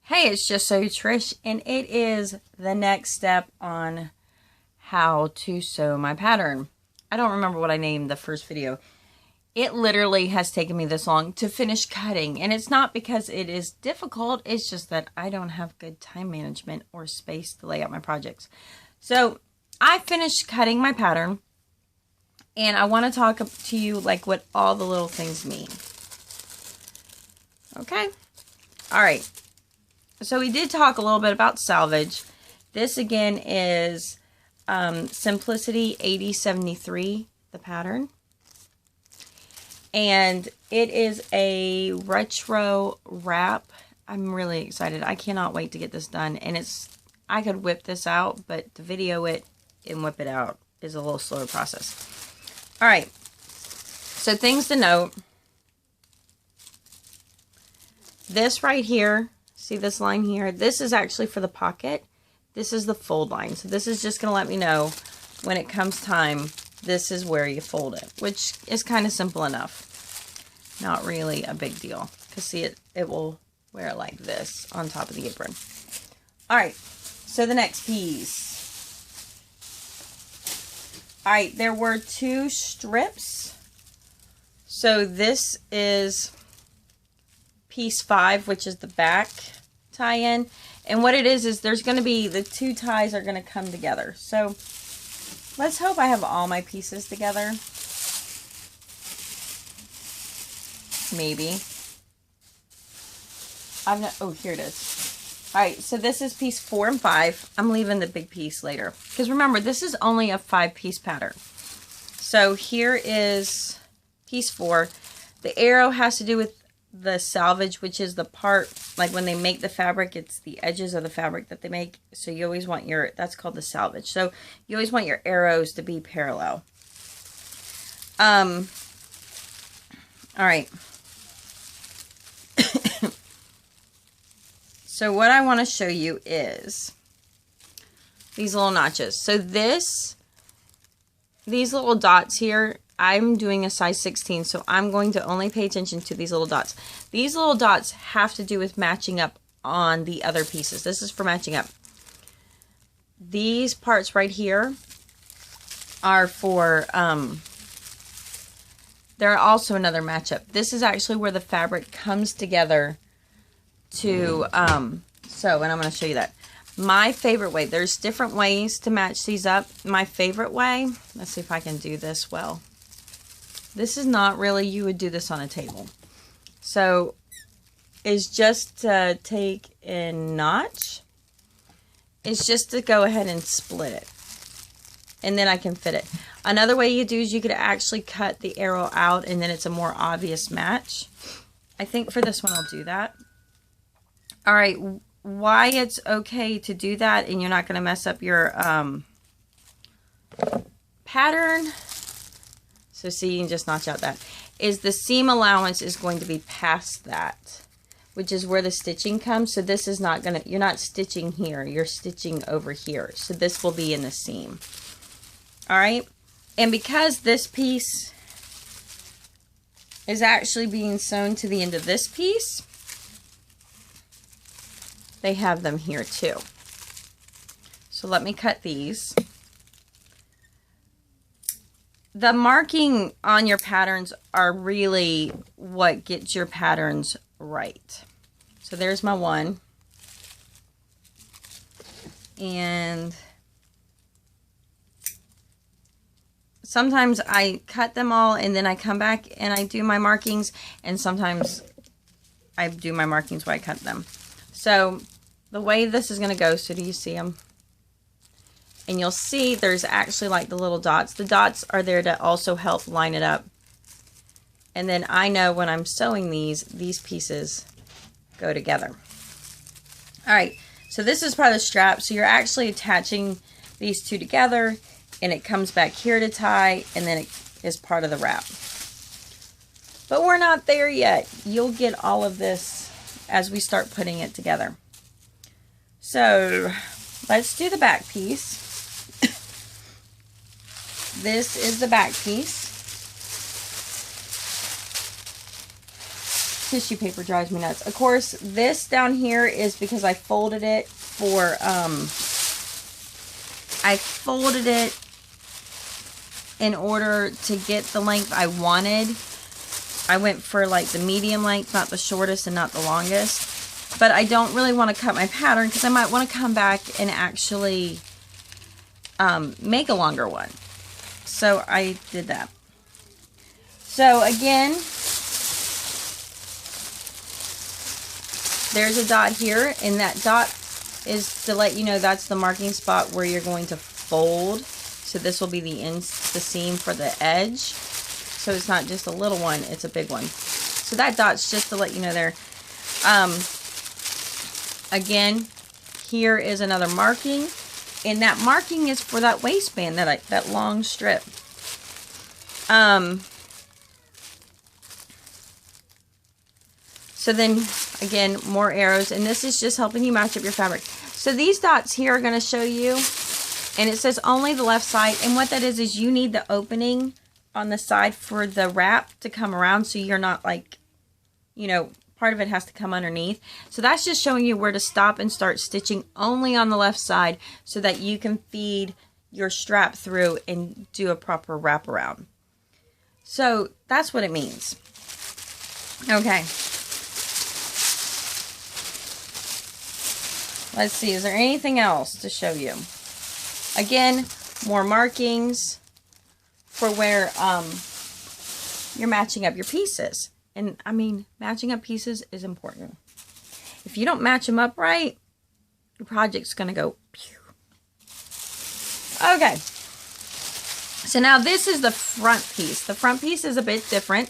Hey, it's just so Trish, and it is the next step on how to sew my pattern. I don't remember what I named the first video. It literally has taken me this long to finish cutting, and it's not because it is difficult, it's just that I don't have good time management or space to lay out my projects. So I finished cutting my pattern, and I want to talk to you like what all the little things mean. Okay? All right. So we did talk a little bit about salvage. This again is Simplicity 8073, the pattern. And it is a retro wrap. I'm really excited. I cannot wait to get this done. And I could whip this out, but to video it and whip it out is a little slower process. All right. So things to note. This right here, see this line here? This is actually for the pocket. This is the fold line. So this is just going to let me know when it comes time, this is where you fold it, which is kind of simple enough. Not really a big deal. Because see, it will wear like this on top of the apron. All right, so the next piece. All right, there were 2 strips. So this is piece 5, which is the back tie-in. And what it is there's going to be, the 2 ties are going to come together. So let's hope I have all my pieces together. Maybe. Oh, here it is. All right, so this is piece 4 and 5. I'm leaving the big piece later. Because remember, this is only a 5-piece pattern. So here is piece 4. The arrow has to do with the salvage, which is the part, like when they make the fabric, it's the edges of the fabric that they make. So you always want that's called the salvage. So you always want your arrows to be parallel. All right. So what I want to show you is these little notches. So these little dots here, I'm doing a size 16, so I'm going to only pay attention to these little dots. These little dots have to do with matching up on the other pieces. This is for matching up. These parts right here are for, they're also another matchup. This is actually where the fabric comes together to sew, and I'm going to show you that. My favorite way, there's different ways to match these up. My favorite way, let's see if I can do this well. This is not really, you would do this on a table. So, is just to take a notch. It's just to go ahead and split it. And then I can fit it. Another way you do is you could actually cut the arrow out and then it's a more obvious match. I think for this one I'll do that. All right, why it's okay to do that and you're not going to mess up your pattern. So see, you can just notch out that. Is the seam allowance is going to be past that, which is where the stitching comes. So this is not going to, you're not stitching here, you're stitching over here. So this will be in the seam. All right. And because this piece is actually being sewn to the end of this piece, they have them here too. So let me cut these. The marking on your patterns are really what gets your patterns right. So there's my one. And sometimes I cut them all and then I come back and I do my markings, and sometimes I do my markings where I cut them. So the way this is going to go, so do you see them? And you'll see there's actually like the little dots. The dots are there to also help line it up. And then I know when I'm sewing these pieces go together. All right, so this is part of the strap. So you're actually attaching these 2 together, and it comes back here to tie, and then it is part of the wrap. But we're not there yet. You'll get all of this as we start putting it together. So let's do the back piece. This is the back piece. tissue paper drives me nuts. Of course, this down here is because I folded it for, I folded it in order to get the length I wanted. I went for like the medium length, not the shortest and not the longest. But I don't really want to cut my pattern because I might want to come back and actually make a longer one. So I did that. So again, there's a dot here, and that dot is to let you know that's the marking spot where you're going to fold. So this will be the seam for the edge. So it's not just a little one, it's a big one. So that dot's just to let you know there. Again, here is another marking, and that marking is for that waistband, that long strip. So then, again, more arrows, and this is just helping you match up your fabric. So these dots here are going to show you, and it says only the left side, and what that is you need the opening on the side for the wrap to come around, so you're not like, you know, part of it has to come underneath. So that's just showing you where to stop and start stitching only on the left side so that you can feed your strap through and do a proper wraparound. So that's what it means. Okay. Let's see, is there anything else to show you? Again, more markings for where you're matching up your pieces. And I mean, matching up pieces is important. If you don't match them up right, your project's going to go pew. Okay. So now this is the front piece. The front piece is a bit different.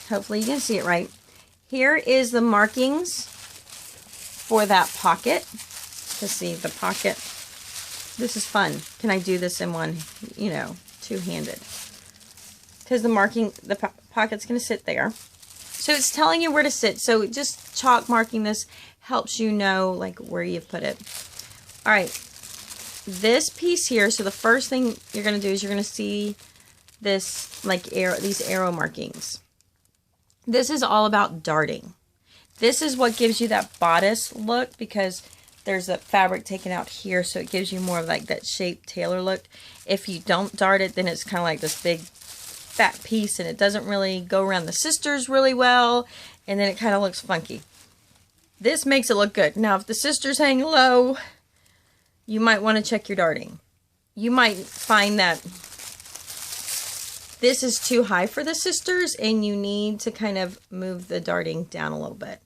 Hopefully you can see it right. Here is the markings for that pocket. To see the pocket. This is fun. Can I do this in one, you know, two-handed? Because the marking, the pocket's going to sit there. So it's telling you where to sit. So just chalk marking this helps you know like where you've put it. All right. This piece here, so the first thing you're going to do is you're going to see this like these arrow markings. This is all about darting. This is what gives you that bodice look because there's a fabric taken out here, so it gives you more of like that shaped tailor look. If you don't dart it, then it's kind of like this big fat piece and it doesn't really go around the sisters really well, and then it kind of looks funky. This makes it look good. Now if the sisters hang low, you might want to check your darting. You might find that this is too high for the sisters and you need to kind of move the darting down a little bit.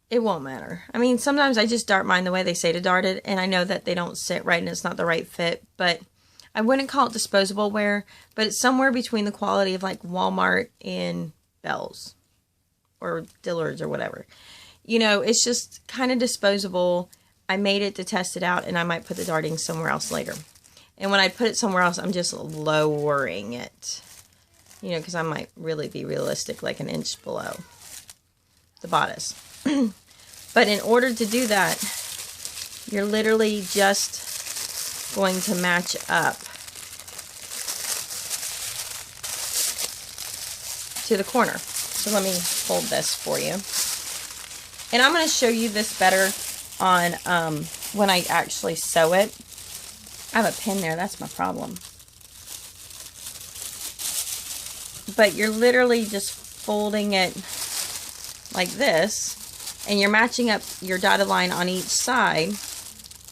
It won't matter. I mean, sometimes I just dart mine the way they say to dart it, and I know that they don't sit right and it's not the right fit, but I wouldn't call it disposable wear, but it's somewhere between the quality of like Walmart and Bell's or Dillard's or whatever. You know, it's just kind of disposable. I made it to test it out, and I might put the darting somewhere else later. And when I put it somewhere else, I'm just lowering it. You know, because I might really be realistic, like an inch below the bodice. But in order to do that, you're literally just going to match up to the corner. So let me fold this for you. And I'm going to show you this better on when I actually sew it. I have a pin there, that's my problem. But you're literally just folding it like this, and you're matching up your dotted line on each side,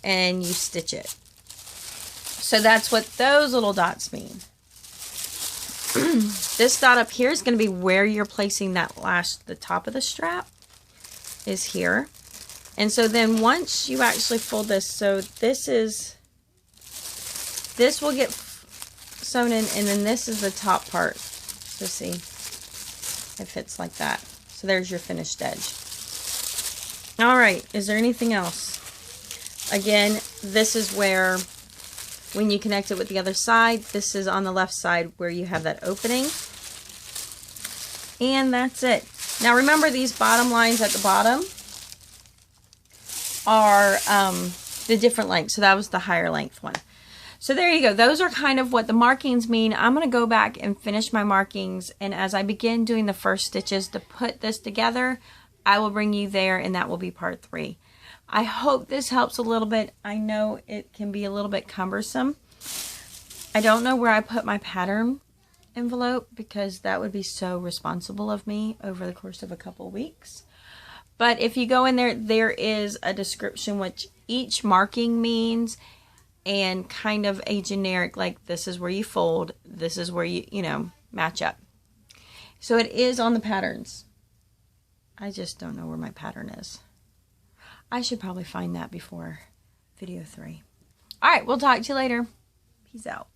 and you stitch it. So that's what those little dots mean. This dot up here is going to be where you're placing that the top of the strap is here. And so then once you actually fold this, so this will get sewn in, and then this is the top part. So see, it fits like that. So there's your finished edge. All right, is there anything else? Again, this is where, when you connect it with the other side, this is on the left side where you have that opening. And that's it. Now remember, these bottom lines at the bottom are the different lengths. So that was the higher length one. So there you go. Those are kind of what the markings mean. I'm going to go back and finish my markings. And as I begin doing the first stitches to put this together, I will bring you there, and that will be part 3. I hope this helps a little bit. I know it can be a little bit cumbersome. I don't know where I put my pattern envelope because that would be so responsible of me over the course of a couple weeks. But if you go in there, there is a description which each marking means, and kind of a generic, like this is where you fold, this is where you know, match up. So it is on the patterns. I just don't know where my pattern is. I should probably find that before video 3. All right, we'll talk to you later. Peace out.